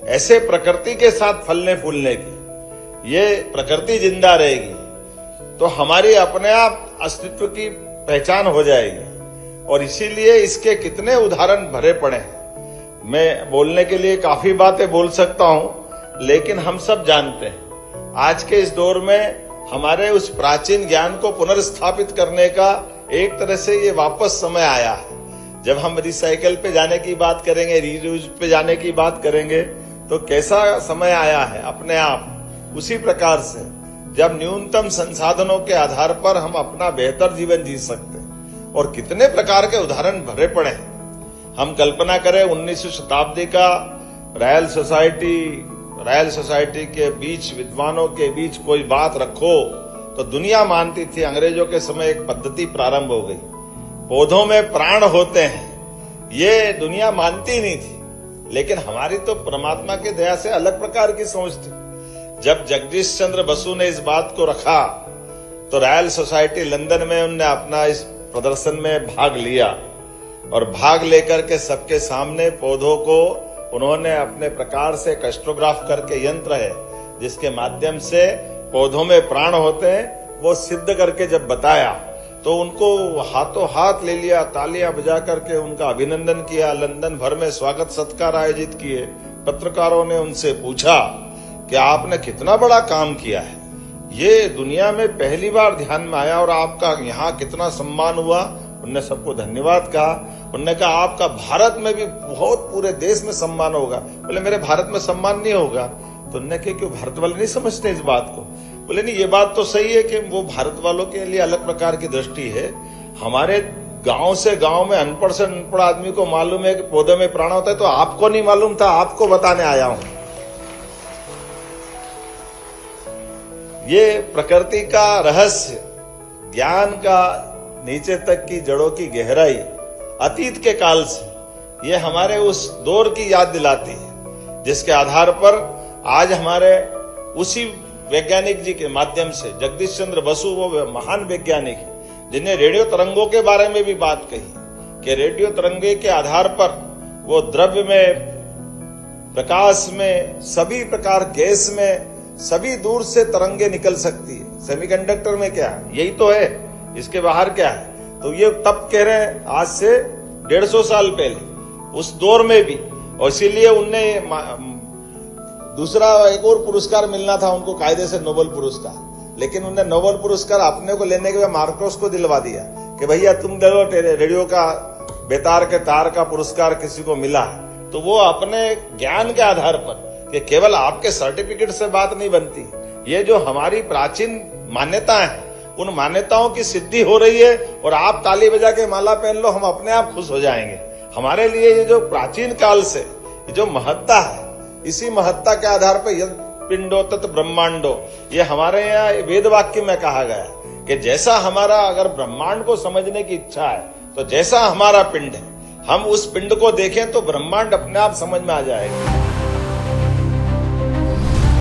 ऐसे प्रकृति के साथ फलने फूलने की, ये प्रकृति जिंदा रहेगी तो हमारी अपने आप अस्तित्व की पहचान हो जाएगी। और इसीलिए इसके कितने उदाहरण भरे पड़े हैं। मैं बोलने के लिए काफी बातें बोल सकता हूं, लेकिन हम सब जानते हैं आज के इस दौर में हमारे उस प्राचीन ज्ञान को पुनर्स्थापित करने का एक तरह से ये वापस समय आया है। जब हम रिसाइकल पे जाने की बात करेंगे, रीयूज पे जाने की बात करेंगे, तो कैसा समय आया है अपने आप। उसी प्रकार से जब न्यूनतम संसाधनों के आधार पर हम अपना बेहतर जीवन जी सकते हैं, और कितने प्रकार के उदाहरण भरे पड़े हैं। हम कल्पना करें 19वीं शताब्दी का रॉयल सोसाइटी के बीच, विद्वानों के बीच कोई बात रखो तो दुनिया मानती थी। अंग्रेजों के समय एक पद्धति प्रारंभ हो गई, पौधों में प्राण होते हैं, ये दुनिया मानती नहीं थी। लेकिन हमारी तो परमात्मा की दया से अलग प्रकार की सोच थी। जब जगदीश चंद्र बसु ने इस बात को रखा तो रॉयल सोसाइटी लंदन में उनने अपना इस प्रदर्शन में भाग लिया, और भाग लेकर के सबके सामने पौधों को उन्होंने अपने प्रकार से कैस्ट्रोग्राफ करके, यंत्र है जिसके माध्यम से पौधों में प्राण होते हैं, वो सिद्ध करके जब बताया तो उनको हाथों हाथ ले लिया, तालियां बजा करके उनका अभिनंदन किया, लंदन भर में स्वागत सत्कार आयोजित किए। पत्रकारों ने उनसे पूछा कि आपने कितना बड़ा काम किया है, ये दुनिया में पहली बार ध्यान में आया और आपका यहाँ कितना सम्मान हुआ। उनने सबको धन्यवाद कहा। उन्होंने कहा आपका भारत में भी बहुत, पूरे देश में सम्मान होगा। बोले मेरे भारत में सम्मान नहीं होगा। तो उन्होंने कहा क्यों, भारत वाले नहीं समझते इस बात को। बोले नहीं, ये बात तो सही है कि वो भारत वालों के लिए अलग प्रकार की दृष्टि है। हमारे गांव से गांव में अनपढ़ से अनपढ़ आदमी को मालूम है कि पौधे में प्राण होता है, तो आपको नहीं मालूम था, आपको बताने आया हूं। ये प्रकृति का रहस्य, ज्ञान का नीचे तक की जड़ों की गहराई, अतीत के काल से ये हमारे उस दौर की याद दिलाती है, जिसके आधार पर आज हमारे उसी वैज्ञानिक जी के माध्यम से, जगदीश चंद्र बसु वो महान वैज्ञानिक है जिन्हें रेडियो तरंगों के बारे में भी बात कही कि रेडियो तरंगे के आधार पर वो द्रव्य में, प्रकाश में, सभी प्रकार गैस में, सभी दूर से तरंगे निकल सकती है। सेमीकंडक्टर में क्या है, यही तो है, इसके बाहर क्या है। तो ये तब कह रहे हैं आज से 150 साल पहले, उस दौर में भी। और इसीलिए उनने दूसरा एक और पुरस्कार मिलना था उनको, कायदे से नोबेल पुरस्कार, लेकिन उन्हें नोबेल पुरस्कार अपने को लेने के बाद मार्कोस को दिलवा दिया कि भैया तुम दे लो, रेडियो का बेतार के तार का पुरस्कार किसी को मिला। तो वो अपने ज्ञान के आधार पर, कि केवल आपके सर्टिफिकेट से बात नहीं बनती, ये जो हमारी प्राचीन मान्यताएं हैं, उन मान्यताओं की सिद्धि हो रही है। और आप ताली बजा के माला पहन लो, हम अपने आप खुश हो जाएंगे। हमारे लिए ये जो प्राचीन काल से ये जो महत्ता है, इसी महत्ता के आधार पर यद पिंडो तत् ब्रह्मांडो, ये हमारे यहाँ वेद वाक्य में कहा गया है कि जैसा हमारा, अगर ब्रह्मांड को समझने की इच्छा है तो जैसा हमारा पिंड है, हम उस पिंड को देखें तो ब्रह्मांड अपने आप समझ में आ जाएगा।